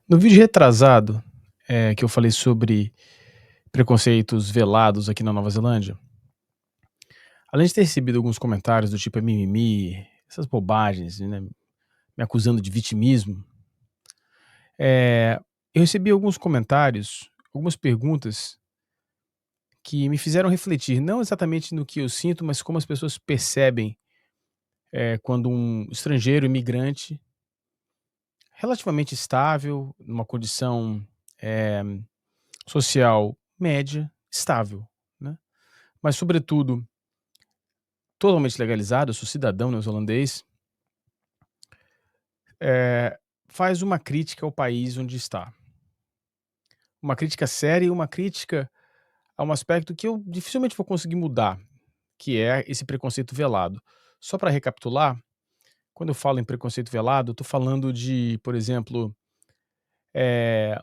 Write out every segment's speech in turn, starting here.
No vídeo retrasado, que eu falei sobre preconceitos velados aqui na Nova Zelândia, além de ter recebido alguns comentários do tipo: "É mimimi", essas bobagens, né, me acusando de vitimismo, eh, eu recebi alguns comentários, algumas perguntas que me fizeram refletir, não exatamente no que eu sinto, mas como as pessoas percebem, quando um estrangeiro imigrante relativamente estável, numa condição, eh, social média, estável, né, mas sobretudo totalmente legalizado, eu sou cidadão neozelandês, eh, faz uma crítica ao país onde está. Uma crítica séria e uma crítica a um aspecto que eu dificilmente vou conseguir mudar, que é esse preconceito velado. Só para recapitular, quando eu falo em preconceito velado, eu tô falando de, por exemplo,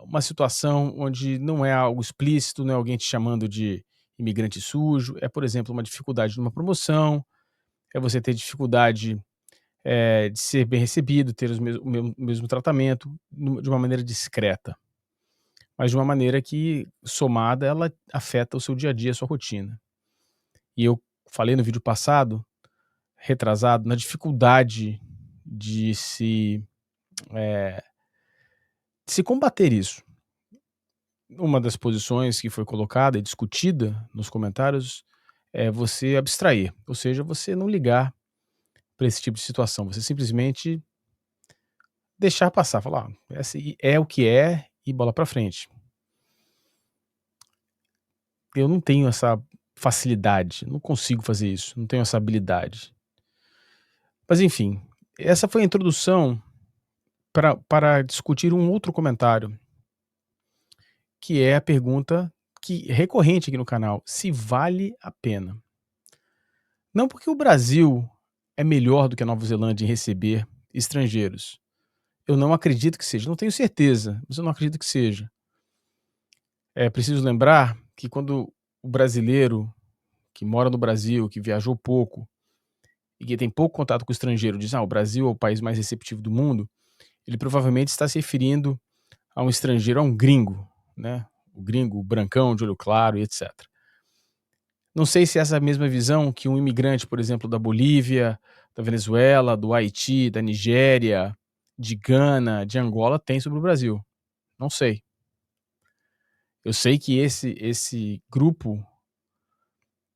uma situação onde não é algo explícito, não é alguém te chamando de imigrante sujo, é, por exemplo, uma dificuldade numa promoção, é você ter dificuldade de ser bem recebido, ter o mesmo tratamento, de uma maneira discreta, mas de uma maneira que, somada, ela afeta o seu dia a dia, a sua rotina. E eu falei no vídeo passado, retrasado, na dificuldade de eh, se combater isso. Uma das posições que foi colocada e discutida nos comentários é você abstrair, ou seja, você não ligar para esse tipo de situação, você simplesmente deixar passar, falar: é o que é e bola para frente". Eu não tenho essa facilidade, não consigo fazer isso, não tenho essa habilidade. Mas enfim, essa foi a introdução para discutir um outro comentário, que é a pergunta que recorrente aqui no canal: se vale a pena. Não porque o Brasil é melhor do que a Nova Zelândia em receber estrangeiros. Eu não acredito que seja, não tenho certeza, mas eu não acredito que seja. É preciso lembrar que quando o brasileiro que mora no Brasil, que viajou pouco e que tem pouco contato com o estrangeiro diz: "Ah, o Brasil é o país mais receptivo do mundo", ele provavelmente está se referindo a um estrangeiro, a um gringo, né, o gringo brancão, de olho claro e etcétera. Não sei se é essa mesma visão que um imigrante, por exemplo, da Bolívia, da Venezuela, do Haiti, da Nigéria, de Gana, de Angola tem sobre o Brasil, não sei. Eu sei que esse grupo,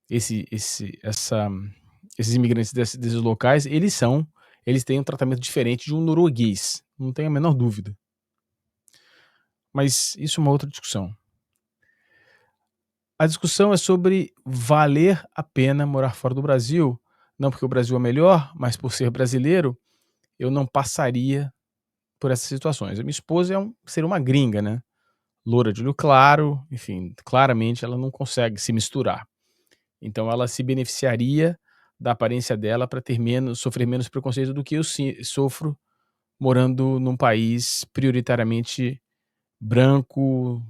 esse esse essa esses imigrantes desses locais, eles têm um tratamento diferente de um norueguês, não tenho a menor dúvida. Mas isso é uma outra discussão. A discussão é sobre valer a pena morar fora do Brasil, não porque o Brasil é melhor, mas por ser brasileiro, eu não passaria por essas situações. A minha esposa seria uma gringa, né, loura de olho claro, enfim, claramente ela não consegue se misturar. Então ela se beneficiaria da aparência dela para ter menos sofrer menos preconceito do que eu sofro morando num país prioritariamente branco,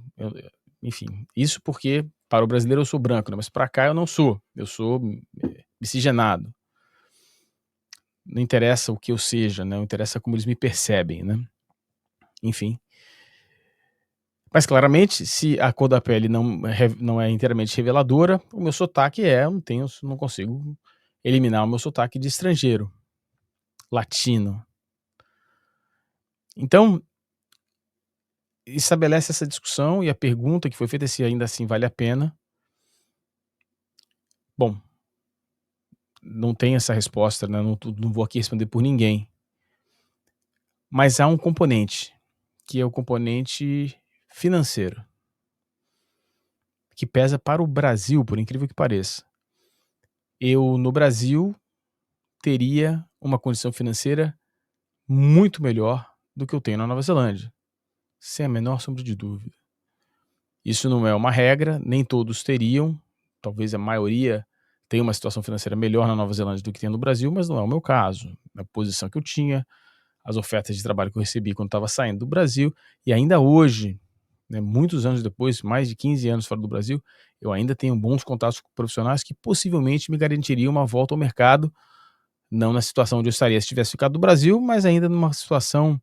enfim, isso porque para o brasileiro eu sou branco, né, mas para cá eu não sou, eu sou, miscigenado. Não interessa o que eu seja, né, não interessa como eles me percebem, né, enfim. Mas claramente, se a cor da pele não é inteiramente reveladora, o meu sotaque eu não consigo eliminar o meu sotaque de estrangeiro, latino. Então, estabelece essa discussão e a pergunta que foi feita é se ainda assim vale a pena. Bom, não tem essa resposta, né, não vou aqui responder por ninguém, mas há um componente, que é o componente financeiro, que pesa para o Brasil, por incrível que pareça. Eu, no Brasil, teria uma condição financeira muito melhor do que eu tenho na Nova Zelândia, sem a menor sombra de dúvida. Isso não é uma regra, nem todos teriam, talvez a maioria tenha uma situação financeira melhor na Nova Zelândia do que tem no Brasil, mas não é o meu caso. A posição que eu tinha, as ofertas de trabalho que eu recebi quando estava saindo do Brasil, e ainda hoje, né, muitos anos depois, mais de 15 anos fora do Brasil, eu ainda tenho bons contatos com profissionais que possivelmente me garantiriam uma volta ao mercado, não na situação onde eu estaria se tivesse ficado no Brasil, mas ainda numa situação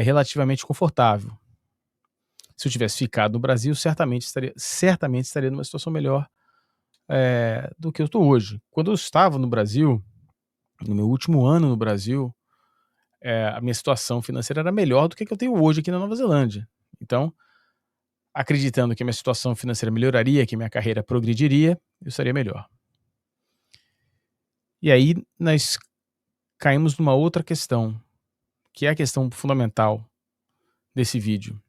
relativamente confortável. Se eu tivesse ficado no Brasil, certamente estaria numa situação melhor, do que eu estou hoje. Quando eu estava no Brasil, no meu último ano no Brasil, a minha situação financeira era melhor do que a que eu tenho hoje aqui na Nova Zelândia. Então, acreditando que a minha situação financeira melhoraria, que minha carreira progrediria, eu estaria melhor. E aí nós caímos numa outra questão, que é a questão fundamental desse vídeo.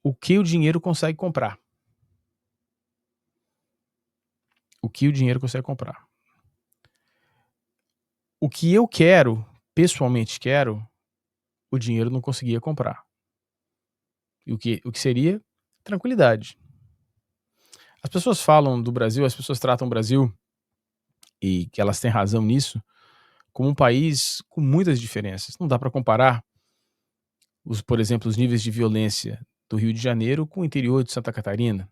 O que o dinheiro consegue comprar? O que o dinheiro consegue comprar? O que eu quero, pessoalmente quero, o dinheiro não conseguia comprar. E o que seria? Tranquilidade. As pessoas falam do Brasil, as pessoas tratam o Brasil, e que elas têm razão nisso, como um país com muitas diferenças. Não dá para comparar, por exemplo, os níveis de violência do Rio de Janeiro com o interior de Santa Catarina.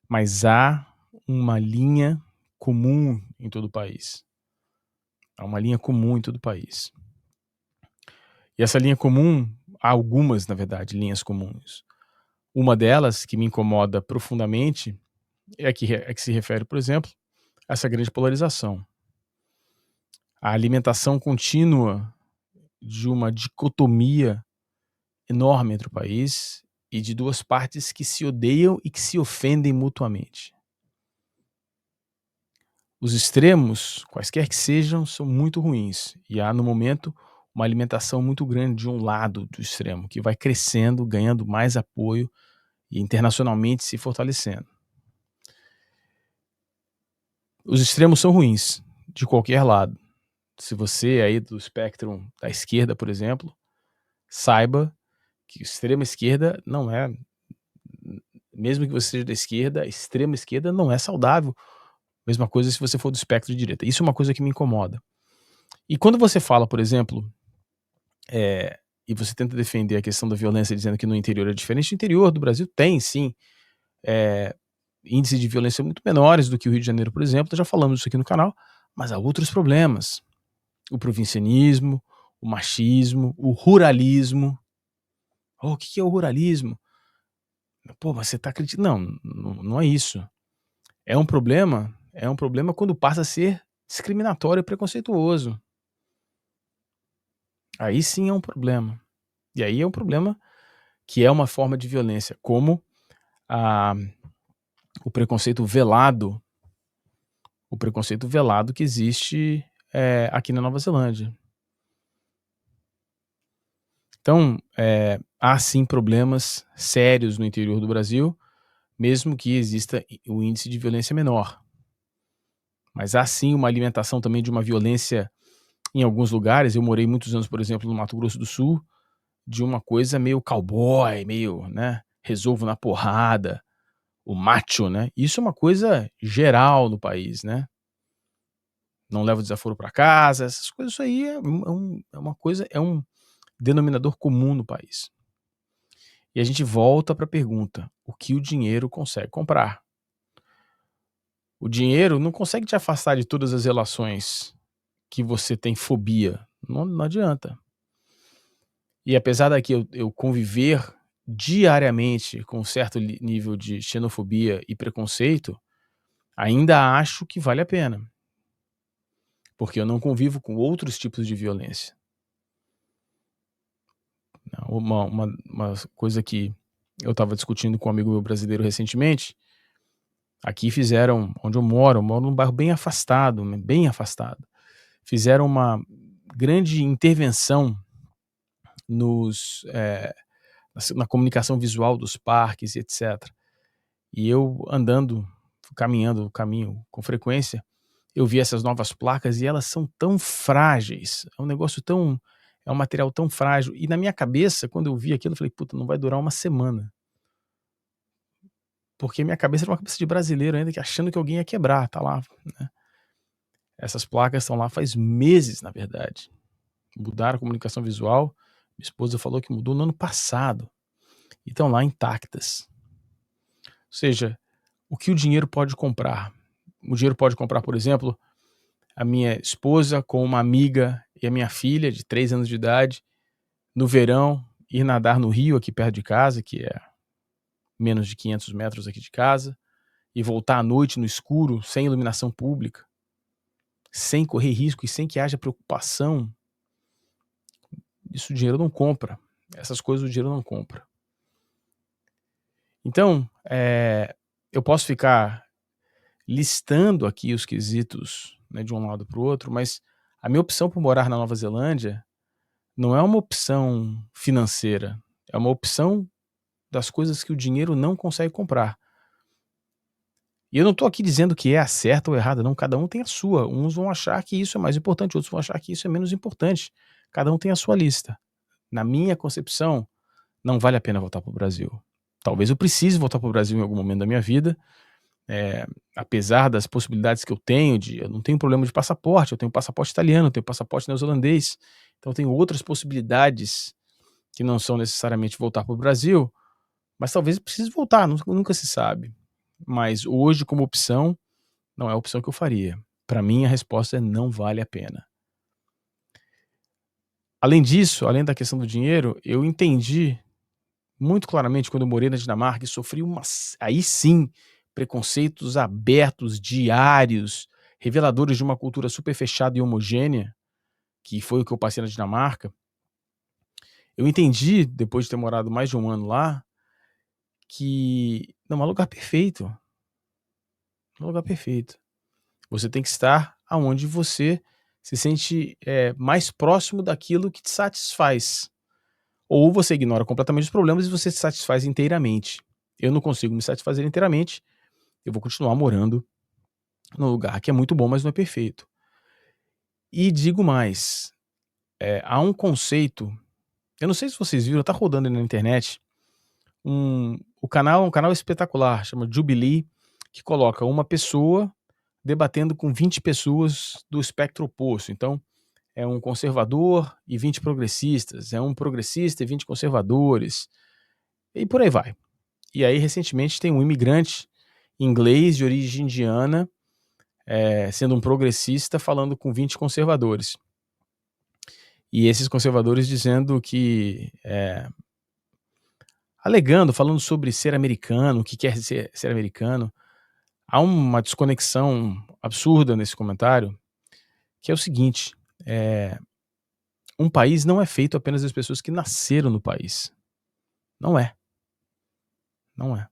Mas há uma linha comum em todo o país. Há uma linha comum em todo o país. E essa linha comum, há algumas, na verdade, linhas comuns. Uma delas, que me incomoda profundamente, é que se refere, por exemplo, a essa grande polarização. A alimentação contínua de uma dicotomia enorme entre o país e de duas partes que se odeiam e que se ofendem mutuamente. Os extremos, quaisquer que sejam, são muito ruins. E há, no momento, uma alimentação muito grande de um lado do extremo, que vai crescendo, ganhando mais apoio e internacionalmente se fortalecendo. Os extremos são ruins, de qualquer lado. Se você é aí do espectro da esquerda, por exemplo, saiba que extrema esquerda não é, mesmo que você seja da esquerda, a extrema esquerda não é saudável. Mesma coisa se você for do espectro de direita. Isso é uma coisa que me incomoda. E quando você fala, por exemplo, e você tenta defender a questão da violência dizendo que no interior é diferente, o interior do Brasil tem sim índices de violência muito menores do que o Rio de Janeiro, por exemplo, já falamos isso aqui no canal, mas há outros problemas. O provincianismo, o machismo, o ruralismo. Oh, o que é o ruralismo? Pô, mas você tá acreditando? Não é isso. É um problema quando passa a ser discriminatório e preconceituoso. Aí sim é um problema. E aí é um problema que é uma forma de violência, como a, o preconceito velado que existe aqui na Nova Zelândia. Então, há sim problemas sérios no interior do Brasil, mesmo que exista o índice de violência menor. Mas há sim uma alimentação também de uma violência em alguns lugares. Eu morei muitos anos, por exemplo, no Mato Grosso do Sul, de uma coisa meio cowboy, meio, né, resolvo na porrada, o macho, né? Isso é uma coisa geral no país, né? Não leva o desaforo para casa, essas coisas, isso aí uma coisa, é um denominador comum no país. E a gente volta para a pergunta: o que o dinheiro consegue comprar? O dinheiro não consegue te afastar de todas as relações que você tem fobia. Não adianta. E apesar daqui eu conviver diariamente com um certo nível de xenofobia e preconceito, ainda acho que vale a pena. Porque eu não convivo com outros tipos de violência. Uma coisa que eu estava discutindo com um amigo meu brasileiro recentemente, aqui fizeram, onde eu moro num bairro bem afastado, fizeram uma grande intervenção na comunicação visual dos parques e etc. E eu caminhando o caminho com frequência, eu vi essas novas placas e elas são tão frágeis, é um material tão frágil, e na minha cabeça, quando eu vi aquilo, eu falei: "Puta, não vai durar uma semana". Porque minha cabeça era uma cabeça de brasileiro ainda, que achando que alguém ia quebrar, tá lá, né. Essas placas estão lá faz meses, na verdade. Mudaram a comunicação visual, minha esposa falou que mudou no ano passado, e estão lá intactas. Ou seja, o que o dinheiro pode comprar? O dinheiro pode comprar, por exemplo, a minha esposa com uma amiga e a minha filha, de 3 anos de idade, no verão, ir nadar no rio aqui perto de casa, que é menos de 500 metros aqui de casa, e voltar à noite no escuro, sem iluminação pública, sem correr risco e sem que haja preocupação, isso o dinheiro não compra. Essas coisas o dinheiro não compra. Então, eu posso ficar listando aqui os quesitos, né, de um lado para o outro, mas a minha opção por morar na Nova Zelândia não é uma opção financeira, é uma opção das coisas que o dinheiro não consegue comprar. E eu não estou aqui dizendo que é a certa ou errada, não, cada um tem a sua. Uns vão achar que isso é mais importante, outros vão achar que isso é menos importante. Cada um tem a sua lista. Na minha concepção, não vale a pena voltar para o Brasil. Talvez eu precise voltar para o Brasil em algum momento da minha vida, apesar das possibilidades que eu tenho, eu não tenho problema de passaporte, eu tenho passaporte italiano, eu tenho passaporte neozelandês, então eu tenho outras possibilidades que não são necessariamente voltar para o Brasil, mas talvez eu precise voltar, nunca se sabe. Mas hoje, como opção, não é a opção que eu faria. Para mim, a resposta é não vale a pena. Além disso, além da questão do dinheiro, eu entendi muito claramente quando eu morei na Dinamarca e sofri aí sim, preconceitos abertos, diários, reveladores de uma cultura super fechada e homogênea, que foi o que eu passei na Dinamarca. Eu entendi, depois de ter morado mais de um ano lá, que não é um lugar perfeito. É um lugar perfeito. Você tem que estar aonde você se sente mais próximo daquilo que te satisfaz. Ou você ignora completamente os problemas e você se satisfaz inteiramente. Eu não consigo me satisfazer inteiramente, eu vou continuar morando num lugar que é muito bom, mas não é perfeito. E digo mais, há um conceito, eu não sei se vocês viram, tá rodando aí na internet, um canal espetacular, chama Jubilee, que coloca uma pessoa debatendo com 20 pessoas do espectro oposto. Então, é um conservador e 20 progressistas, é um progressista e 20 conservadores, e por aí vai. E aí, recentemente, tem um imigrante inglês de origem indiana, sendo um progressista, falando com 20 conservadores. E esses conservadores dizendo que, falando sobre ser americano, o que quer ser americano, há uma desconexão absurda nesse comentário, que é o seguinte, um país não é feito apenas das pessoas que nasceram no país. Não é. Não é.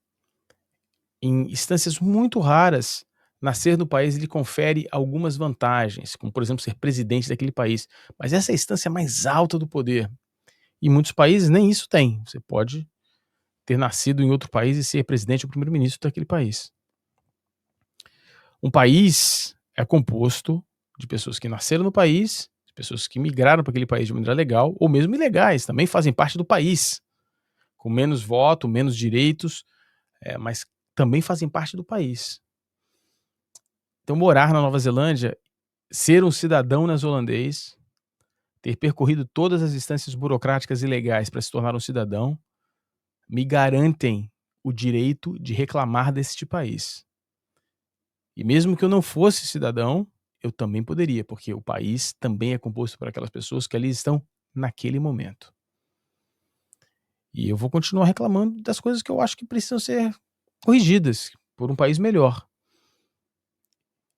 Em instâncias muito raras, nascer no país lhe confere algumas vantagens, como por exemplo ser presidente daquele país, mas essa é a instância mais alta do poder. E muitos países nem isso tem. Você pode ter nascido em outro país e ser presidente ou primeiro-ministro daquele país. Um país é composto de pessoas que nasceram no país, de pessoas que migraram para aquele país de maneira legal, ou mesmo ilegais, também fazem parte do país, com menos voto, menos direitos, mas também fazem parte do país. Então, morar na Nova Zelândia, ser um cidadão neozelandês, ter percorrido todas as instâncias burocráticas e legais para se tornar um cidadão, me garantem o direito de reclamar deste país. E mesmo que eu não fosse cidadão, eu também poderia, porque o país também é composto por aquelas pessoas que ali estão naquele momento. E eu vou continuar reclamando das coisas que eu acho que precisam ser corrigidas por um país melhor.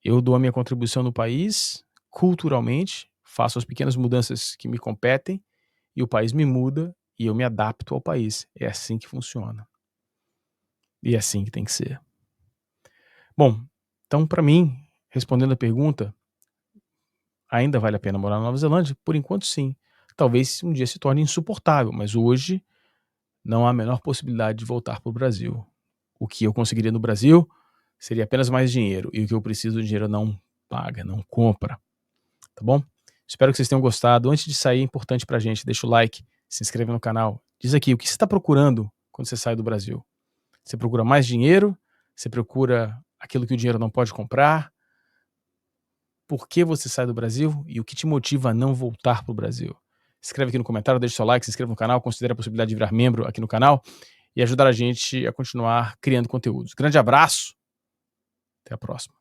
Eu dou a minha contribuição no país, culturalmente, faço as pequenas mudanças que me competem, e o país me muda e eu me adapto ao país. É assim que funciona. E é assim que tem que ser. Bom, então para mim, respondendo a pergunta, ainda vale a pena morar na Nova Zelândia? Por enquanto sim. Talvez um dia se torne insuportável, mas hoje não há a menor possibilidade de voltar para o Brasil. O que eu conseguiria no Brasil seria apenas mais dinheiro, e o que eu preciso, o dinheiro não paga, não compra. Tá bom? Espero que vocês tenham gostado. Antes de sair, é importante pra gente, deixa o like, se inscreve no canal. Diz aqui, o que você está procurando quando você sai do Brasil? Você procura mais dinheiro? Você procura aquilo que o dinheiro não pode comprar? Por que você sai do Brasil? E o que te motiva a não voltar pro Brasil? Escreve aqui no comentário, deixa o seu like, se inscreva no canal, considere a possibilidade de virar membro aqui no canal e ajudar a gente a continuar criando conteúdos. Grande abraço, até a próxima.